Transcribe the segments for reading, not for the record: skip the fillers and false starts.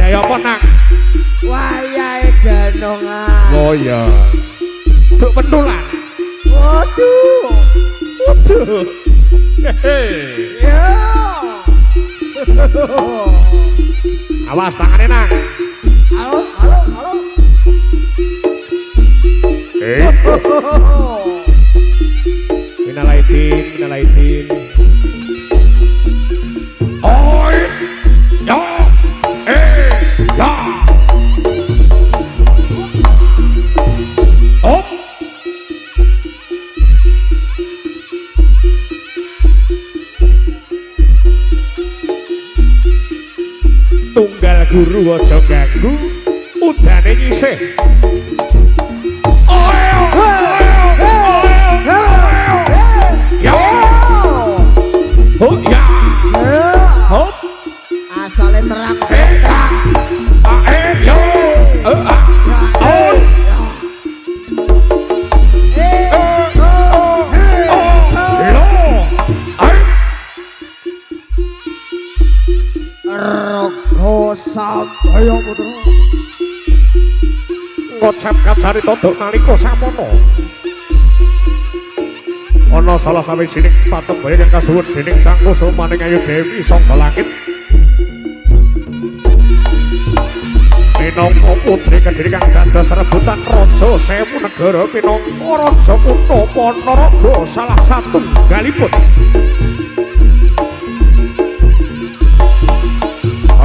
Wayah apa nang? Wayahe ganongan. Oh iya. Duk pentulan. Waduh. Waduh. Ya. Awas tangane nang. Halo, halo, halo. Minalaidin, minalaidin. Oi, ya, ya. Op. Tunggal guru aja ganggu, udane nyisih. Oh ya, hop, asale terang. yo, Raga Sabaya putra. kocap kacari todok nalika samono. Ana salah sawijining patung bayi kang kasuwun dening Sang Kusumaning Ayu Dewi saka langit. Minangka putri kediri kang dados rebutan raja sewu negara minangka raja kutha Panaraga salah satunggalipun.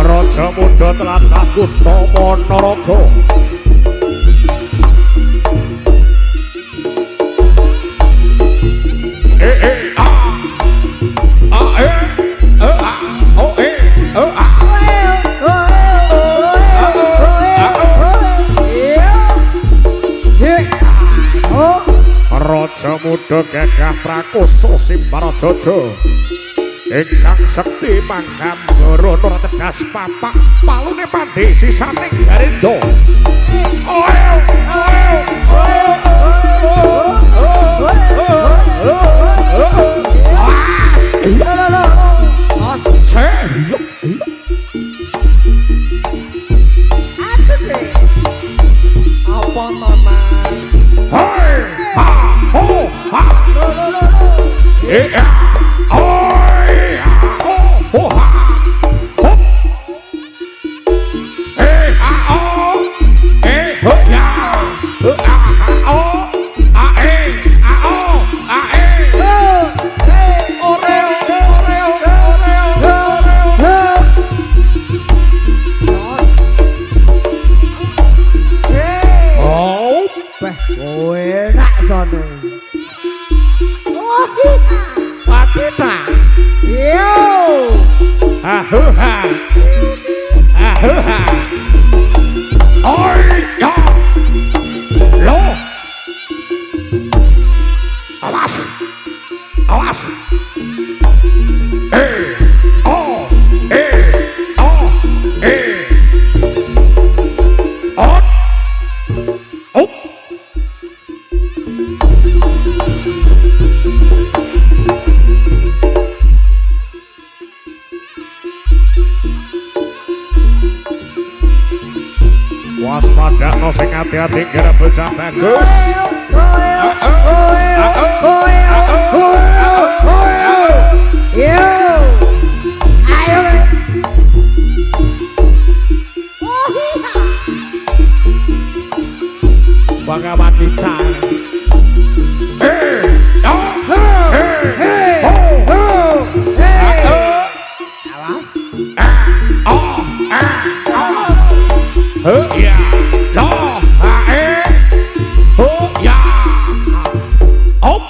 Raja muda tlatah kutha Panaraga. Raja muda gagah prakoso Simbaradada ingkang sekti manggambara nur tegas papak palune pandhe sisaning garenda. Apa mama? Hai, ha, ho, ha, lo, ya, oi, ha, ho, ha, ho, ha, ho, ya, ha, ho, ha, enak sono. Patita. Yo. Ahuha. Ahuha. Oi, ya. Lo. Awas. Awas. Oh. Oh. On. Oh. Waspada no sing hati-hati kira bocah bagus. Bangga mati cang. Ya, lo, ya, op,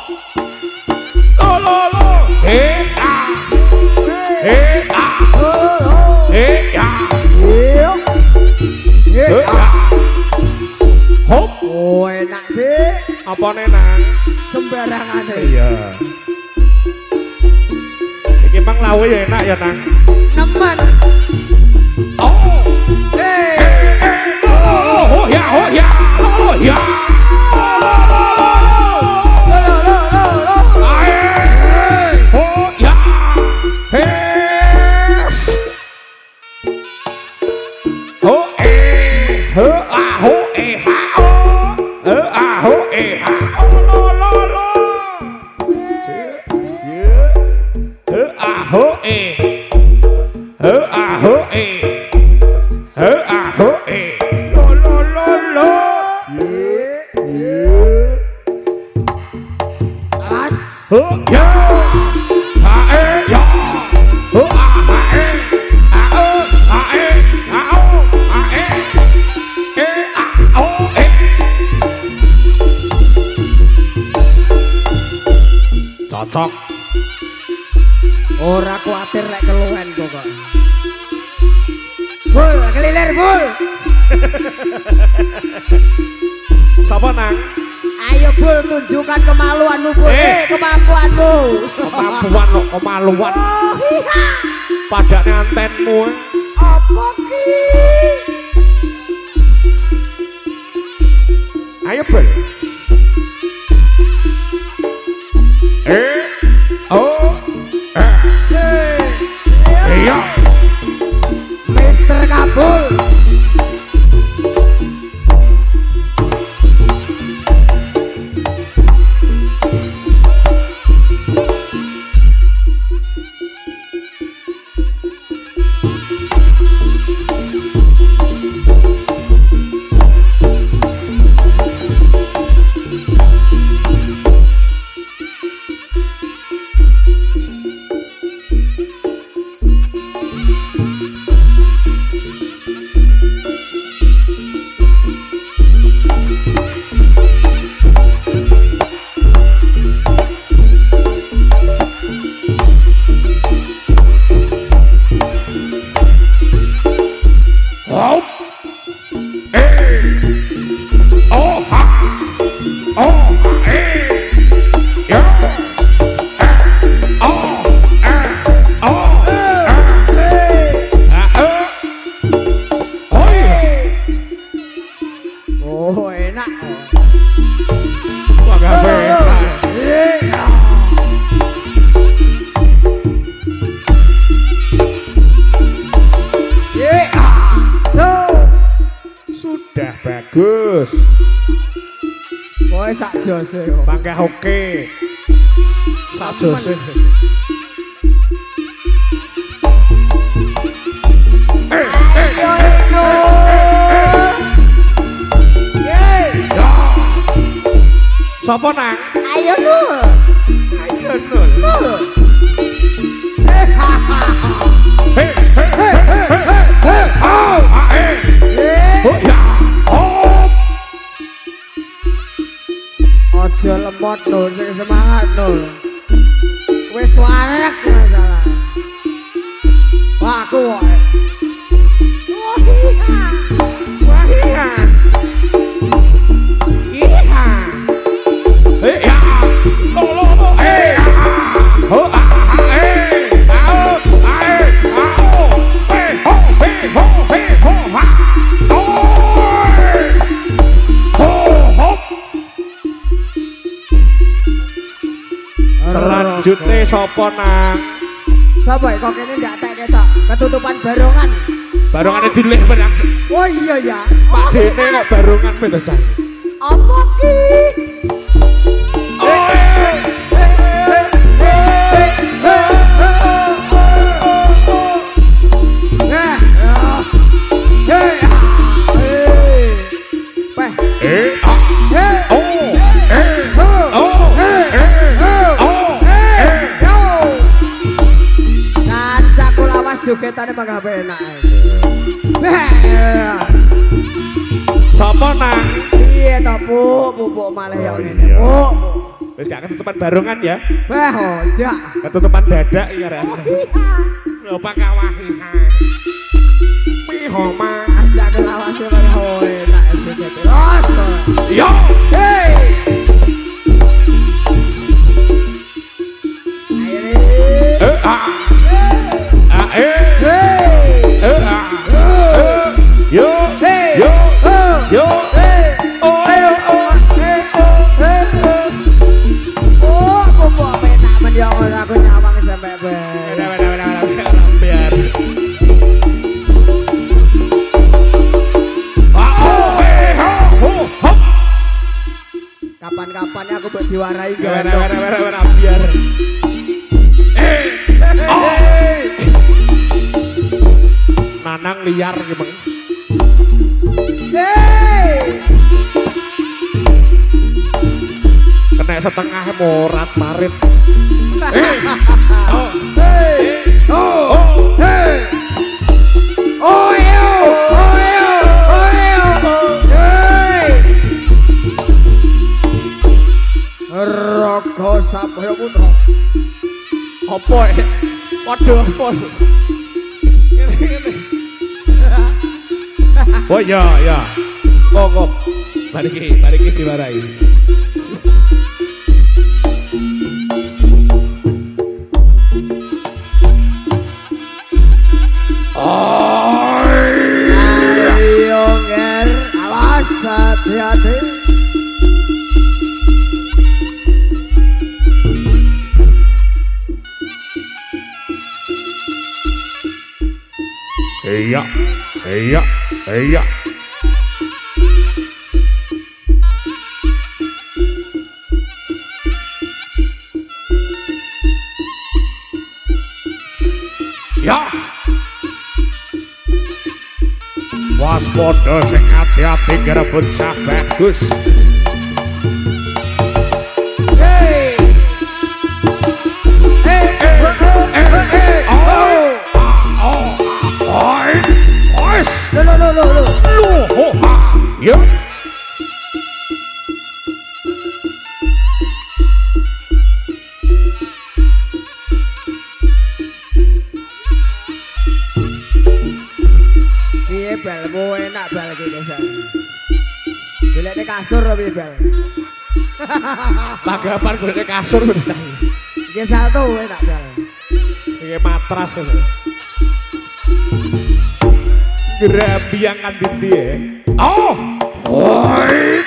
lo, hop, oh enak deh. apa nenang? Sembarangan deh. Iya. Iki mang lawe ya enak ya nang. Nemen. Oh, oh ya, oh ya, oh ya. Oh aho lo As. ya ya cocok Ora kuatir lek keluwen kok. Bul, kelilir bul. sapa nang Ayo bul tunjukkan kemaluanmu bul. Kemampuanmu. kemampuan lo kemaluan Oh iya. padane antenmu Apa ki? ayo bel oh iya Mister Kabul. Oh enak. Wah, gak enak. Sudah bagus. Kowe sak jose kok. Bangga oke. Sak jose. Sapa nang? Ayo Nul. Ayo Nul. Nul. Oh ya. Oh. Aja lemot Nul, sing semangat Nul. Wis warek masalah. Wah, aku wae. Wah iya. Iya. Ya. Lo. Oh selanjutnya sapa nang? Sapa kok kene ndak tek ketok ketutupan barongan. Barongane dilih menang. Oh iya ya. Pak Dene kok barongan beda cah. Apa ki? Jogetane mangga enak. Sapa nang? Piye to, Pupuk malah ya ngene. Puk. Wis gak ketutupan barongan ya. Bah, ndak. Ketutupan dadak ya rek. Lho pakawahi. Pihoma Ajak kelawase mangga enak joget. Los. yo. Hey. Yo, yo, yo, oh, pupuk penak men ya ora aku nyawang sampe biar. Kapan-kapan aku buat diwarai Biar. liar gimana? Kena setengah morat marit. Raga Sabaya Putra. Apa ya? Waduh apa? Ini. Oh ya ya. Kok. Bariki diwarai. Ayo nger, awas hati-hati. Iya. Ya. Waspada sing hati-hati grebut sah bagus. Loh. Ya. Piye belmu enak bal iki kesan. Golekne kasur piye bal. Pagapan golekne kasur wis cah. Iki satu enak bal. Iki matras lho. Gerabi yang kan dia. Oh. Oi.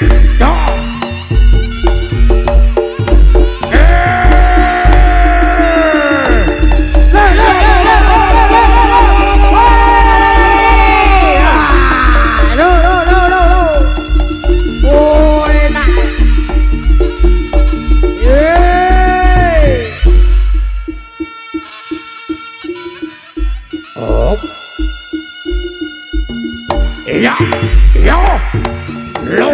Ya. Iya. Lo.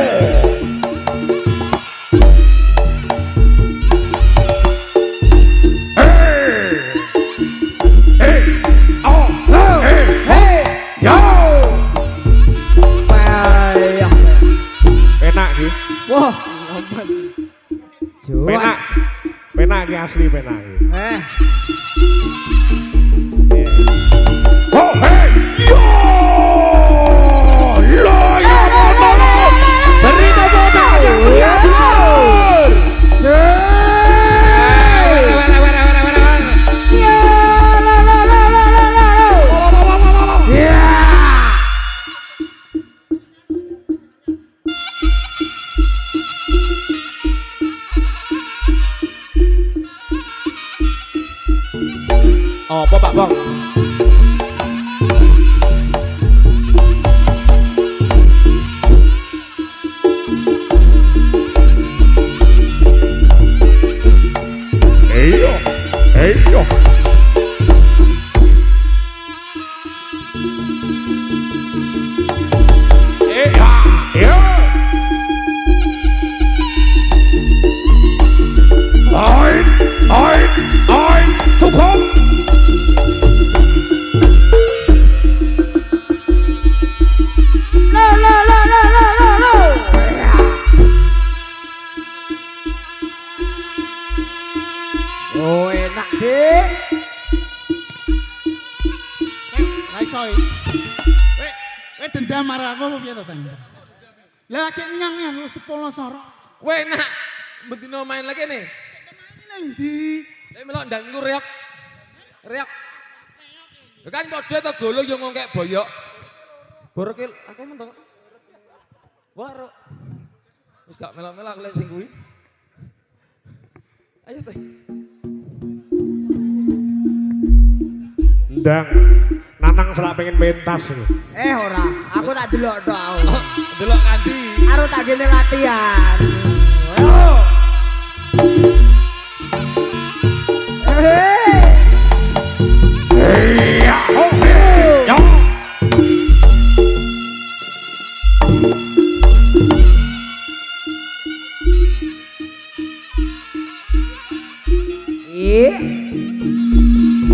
Penak ki. Wah, penak ki asli penak ki. Oh, hey, yo! Beri tepuk tangan. Oh, Pak Bang. Eyo. Ein, Zukunft. Oh enak deh. Raisoi. Weh dendam marah aku apa piye to, Tang? Lah lagi nyang wis dipolo sorok. Weh nak bendino main lagi nih. Nang ndi? Lah melok ndang iku reok. Lha kan padha to golo yo ngongkek boyok. Borokil akeh men to. Waro. Wis gak melok-melok lek sing kuwi. Ayo teh. Ndang Nanang selak pengen pentas lho. Ora, aku tak delok tok aku. Delok kandi. Karo tak gene latihan. Iya, oke. Ya.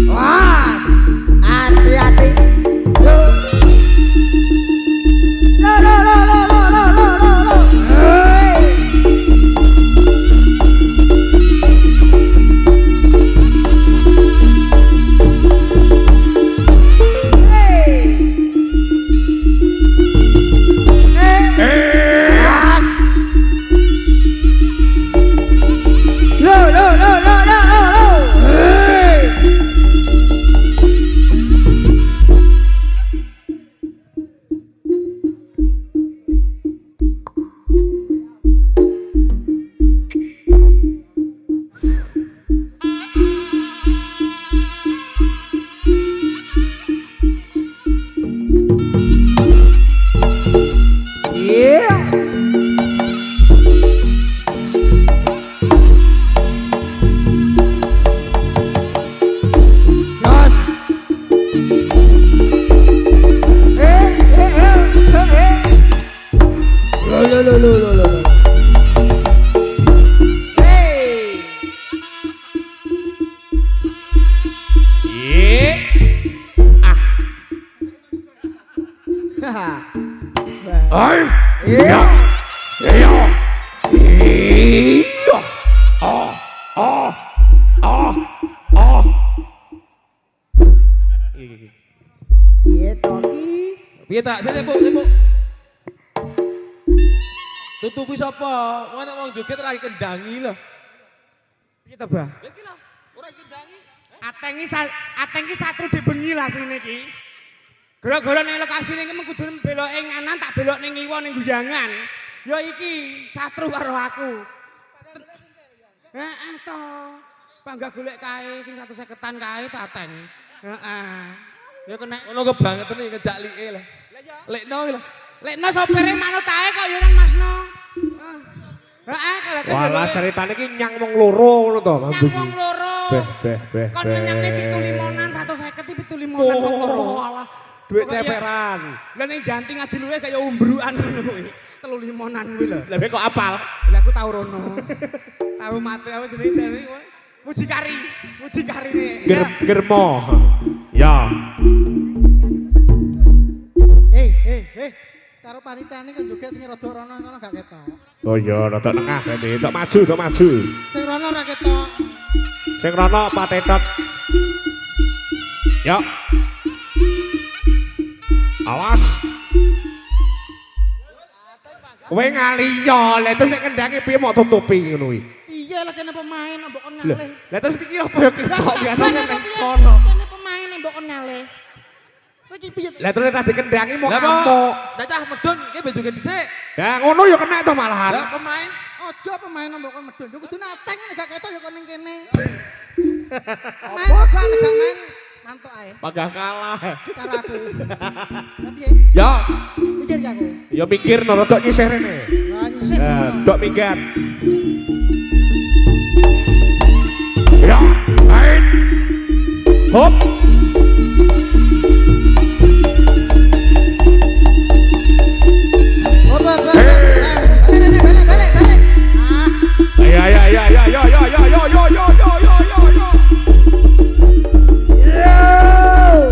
Was, hati-hati. Lo. Hey. Piye tak? Sipuk. Tutupi sapa? Ana wong joget ra kendangi lho. Piye to, Bah? Iki lho, ora kendangi. Ateng ki satru dibengi lah sini ki. Gara-gara ning lokasi iki mung kudu belok ing anan tak belok ning ngiwa ning guyangan. Ya iki satru karo aku. Heeh to. Panggah golek kae sing 150-an kae ta Ateng. Heeh. Ya kena Ono kebangetan iki ngejak like lho. Lekno lho. lekno sopire manut ae kok ya nang Masno. Heeh kalau Walah ceritane iki nyang wong loro ngono to, Mang nyang Budi. wong loro. Beh. Kon nyangne 75-an 150 75-an wong loro. Walah, duit ceperan. Lah ning janti ngadi luwe kaya umbrukan ngono kuwi. 35-an kuwi lho. Lah kok apal? Lah aku tau rono. Tahu mati apa jenenge dari mucikari ne. Germo. Ya. Hei. Karo panitiane kan joget sing rada rono gak ketok. Oh iya, rada tengah berarti. Tok maju. Sing rono ora ketok. Sing rono patetot. Ya. Awas. Kowe ngaliyo, lha terus nek kendange piye mau tutupi ngono kuwi. Iya lah kene pemain mbok kon Lah, ngalih. lha terus iki opo ya ketok biasane Kene ning kono. pemain mbok kon ngalih. Kowe iki piye? Lah terus nek dikendangi mau Lah ngamuk. kok cacah medun iki ben joget dhisik. Ya ngono ya kena to malahan. Lah pemain Ojo pemain mbok kon medun. Yo kudu nateng gak ketok yo kon ning kene. Main gak main mantuk ae Pagah kalah. karo aku. Lah piye? Ya, Mikir gak aku? ya mikir no rodok nyisih rene. Lah nyisih. Dok minggat. Ya, main. Hop. Oh, balik. Ah,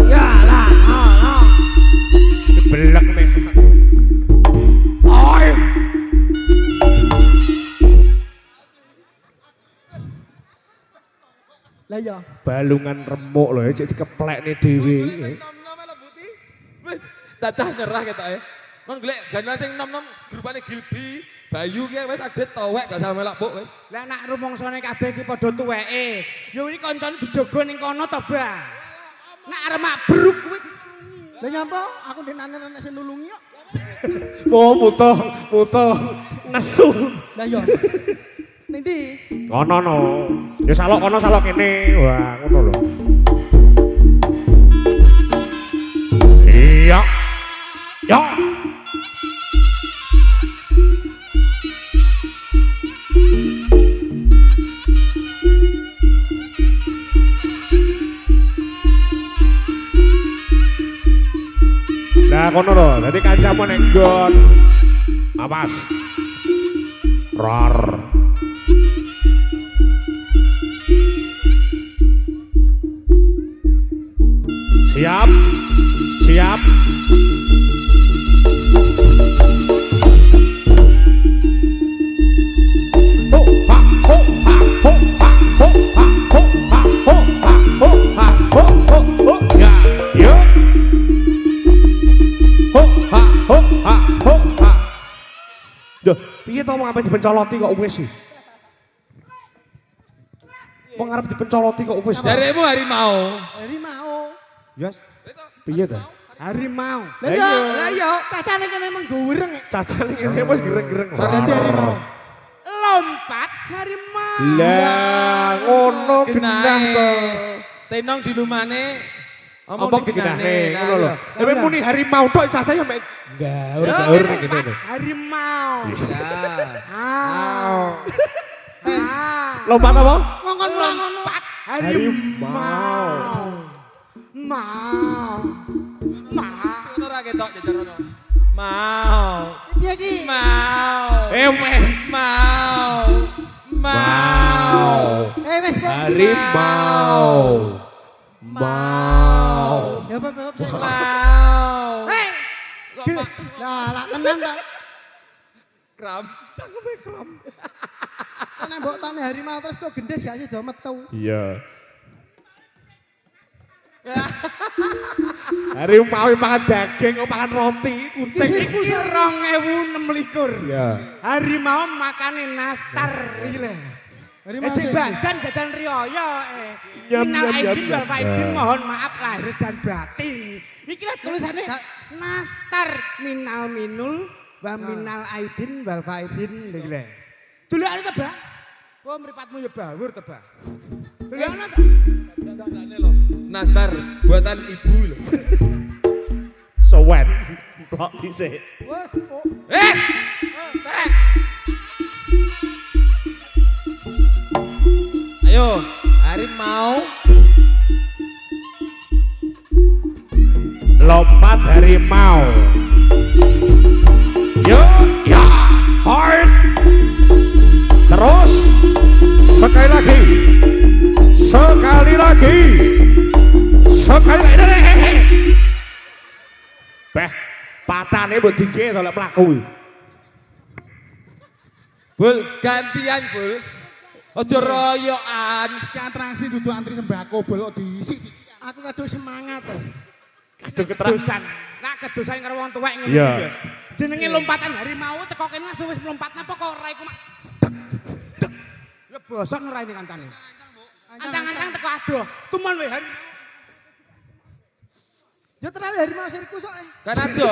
Ya lah. Belak nih. Oi. lah ya. Balungan remuk loh ya, jadi keplek nih dewi. nom-nom lho Buti. Wis cacah nyerah ketoke. Kon golek ganan sing nom-nom grupane Gilbi, Bayu ki wis adet towek gak usah melok Buk wis. Lah nak rumongsane kabeh iki padha tuweke. Ya iki kancane dijogo ning kono to, Bang. Nak arep mabruk kuwi. Lah nyapa aku denane nek sing nulungi kok. Oh mutuh nesu. Lah ya. Ning ndi? Kono no, ya salok kono salok kene, wah ngono lho. Iya, ya. Nah kono lho, dadi kancamu nek nggon. Awas. Rar. Siap. Siap. Ho ha ho ha ho ha ho ha ho ha ho ha ho ha ho ho ya yo. Ho ha ho ha ho ha. Duh, piye to mau ngapain dipencoloti kok wis sih? Mau ngarep dipencoloti kok wis. Daremu harimau. Harimau. Yes. Piye to? Harimau. Lah iya, cacane kene emang gureng. Cacane ngene wis gereng-gereng. Berarti harimau. Lompat harimau. Lah ngono genah to. Tenong di lumane. Omong digenahne ngono lho. Tapi muni harimau tok cacane sampe gaur-gaur ngene lho. Harimau. Lompat apa? Ngongkon Lompat harimau. Mau. Ngono ra ketok jajarono. Mau. Piye iki? Mau. Weh. Mau. Mau. Wis Harimau. Mau. Ya Bapak. Mau. Hei. Lah tenan ta. Kram. Nek mbok tane harimau terus kok gendhes gak sih do metu. Iya. Harimau makan daging, makan roti, kucing. Iku 2026. Iya. Harimau makane nastar iki lho. Harimau Sing badan dadan riyaya. Nyam, Minal nyam, aidin nyam, wal nyam. faidin mohon maaf lahir dan batin. Iki lho tulisannya nastar minal minul wa minal aidin wal faidin iki lho. Dulane ta, Bah? Oh, mripatmu ya bawur ta, Bah? Dulane ta? Nastar buatan ibu lho. Sowen. Blok dhisik. Eh! Ayo, harimau. Lompat harimau. Yo, ya, hard. Terus, sekali lagi. Sekali lagi. Sekali lagi. Beh, patane mbok dike to lek mlaku. Bul, gantian, Bul. Aja royokan. Iki atraksi dudu antri sembako bol kok diisi. Aku kadung semangat to. Aduh keterangan. Kedosan. Nak kedosan karo wong tuwek ngono Iya. iki, Yos. Jenenge lompatan harimau teko kene langsung wis mlompat napa kok ora iku mak. Ya bosok ora ini kancane. Ancang-ancang teko adoh. Tuman wae harimau. Ya terlalu harimau sirkus kok. Kan ada.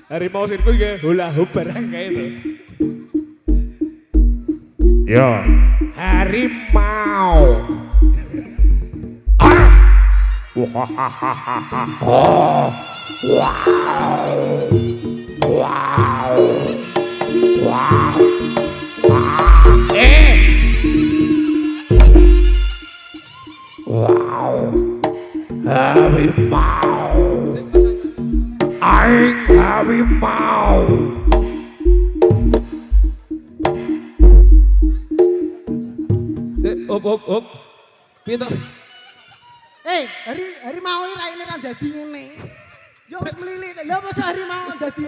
Harimau sirkus ya hula hoop barang kayak itu. Yo, harimau. Ah. Wahahaha. Oh. Wow. Wow. Wow. Ah. Wow. Harimau. Aing harimau. Op. Piye to? Harimau iki raine kan dadi ngene. Yo wis mlilit. Lha apa harimau dadi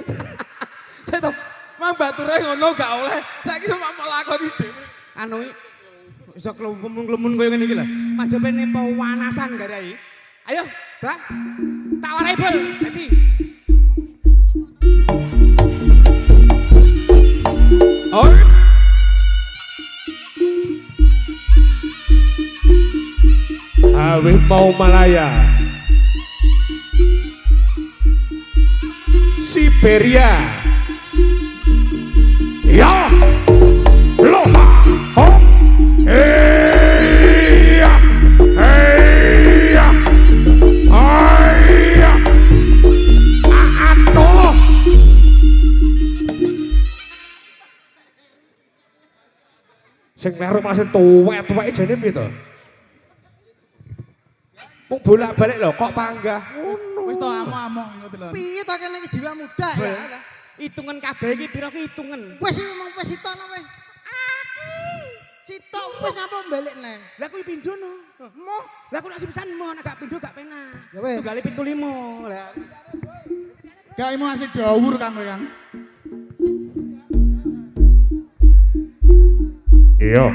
Saya to, mang bature ngono gak oleh. Saiki mau lakoni dhewe. Anu iso klemun-klemun koyo ngene iki lho. Madhepe pewanasan garai. Ayo, Bang. Tak warai bol. Dadi Oh. Awih mau Malaya. Siberia. Ya. Loha. Ho. Iya. Iya. Iya. Aduh. Sing meru masih tuwek-tuwek jane piye to? Mung bolak-balik lho kok panggah. wis to amok-amok ngono lho. Piye to kene iki jiwa muda ya. hitungan kabeh iki pira ki hitungan. Wis ngomong wis itono wis. Citok wis apa balik neh. Lah kuwi pindho no. Moh, Lah aku nek sipisan mo nek gak pindho gak penak. Ya weh. Tunggale pintu 5. Lah gaimu asli dawur Kang kowe Kang. Iya.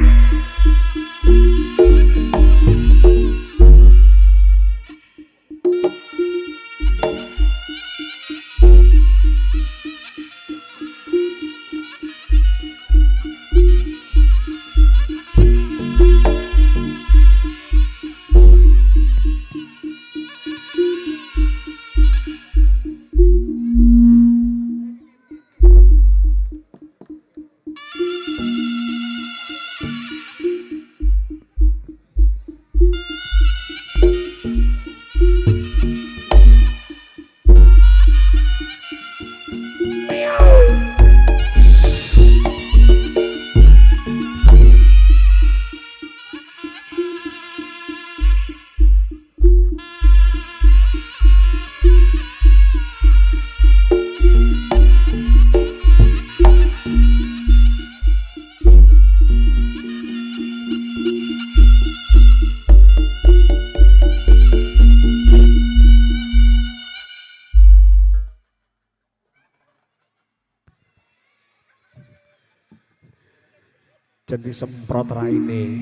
Jadi semprot raine.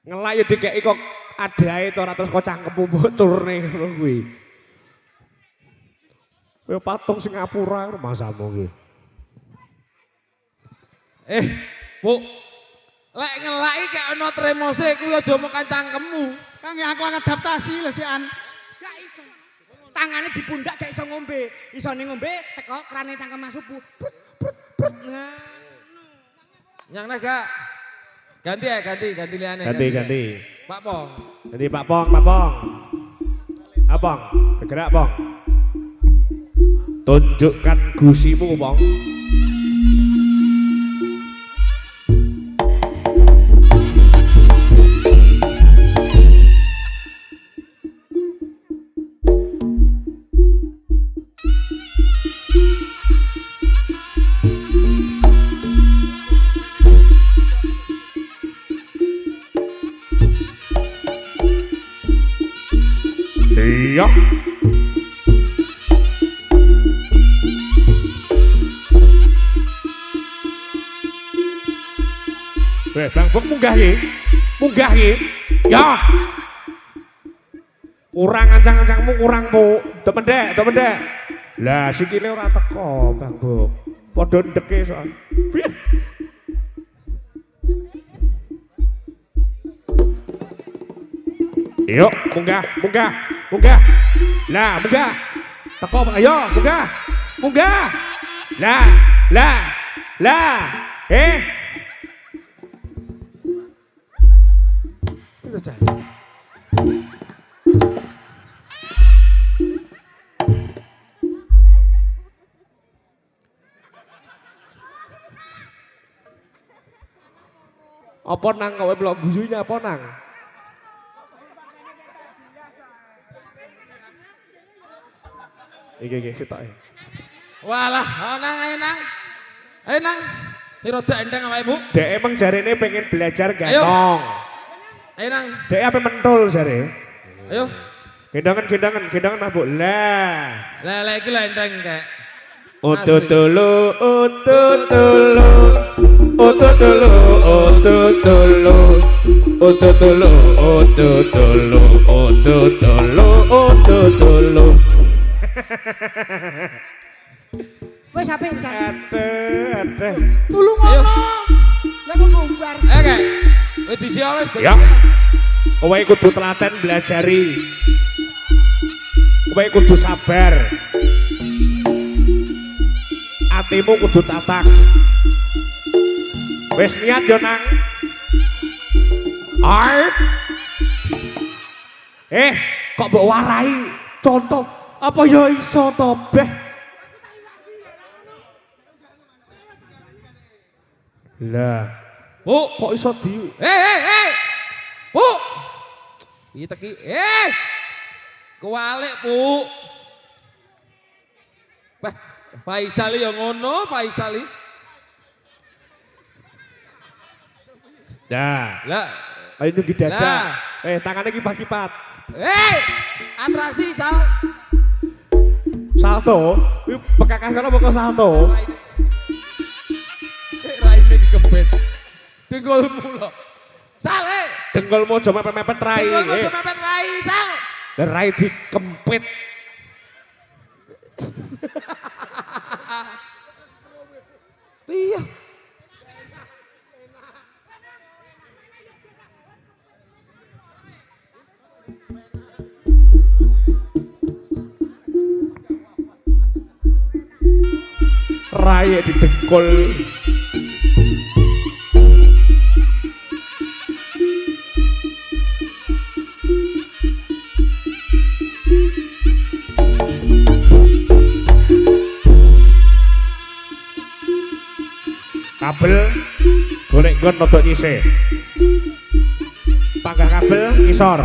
Ngelayu dikeki kok adae to ora terus kok cangkemmu bocurne ngono kuwi. Kowe patung Singapura masamu kuwi. Bu. Lek ngelaki kayak ana tremose kuwi aja mekan cangkemmu. Kang ya aku adaptasi lho sian. gak iso. Tangane di pundak gak iso ngombe. Isone ngombe teko krane cangkem masupu. Prut prut prut. Nah. Yang naga. Ganti ya, ganti liane. Ganti. Pak Pong. Ganti Pak Pong. Abang, bergerak Pong. Tunjukkan gusimu Pong. Iya. Bang Bok munggah ki. Ya. Kurang ancang-ancangmu kurang Bu. Dek pendek. Lah sikile ora teko Bang Bok. Padha ndeke soal. Yuk, munggah. Lah, munggah. Teko, ayo, munggah. Lah. Itu jadi. Apa nang kowe blok guyunya apa nang? Iki sitok e. Walah, ayo nang. Sira dak endang awakmu. Dek emang jarene pengen belajar gantong. Ayo nang. Dek apa mentul jare? Ayo. Gendangan mabuk. Lah Iki lah endang kek. Ututulu. Wes ape pisan. Ate. Tulung ngomong. Lah kok ngumbar. Kek. Wis disia wis. Ya. Kowe kudu telaten belajari. Kowe kudu sabar. Atimu kudu tatak. Wis niat yo nang. Kok mbok warai contoh apa ya iso to beh. Lah, Bu, kok iso di Bu. Iki teki. Kewalik, Bu. Faisali yang ngono, Faisali. Nah, Lah, ayo nunggu dada. Lah. Tangannya kipat-kipat. atraksi sal. Salto. Wih, bekak kasar apa kok salto? Raine dikempet. Dengkulmu lho. Sal, Dengkulmu aja mepet-mepet rai. dengkulmu aja mepet rai, sal. Dan rai dikempit. Iya. Rai didengkul. Kabel golek nggon rodok nyisih. Panggah kabel ngisor.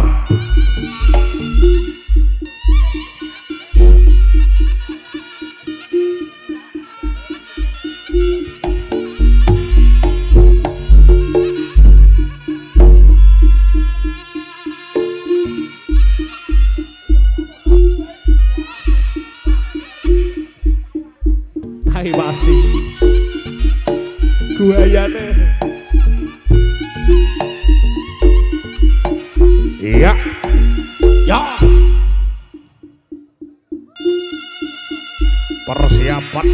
Tai masih guayane. Iya. Ya. Persiapan.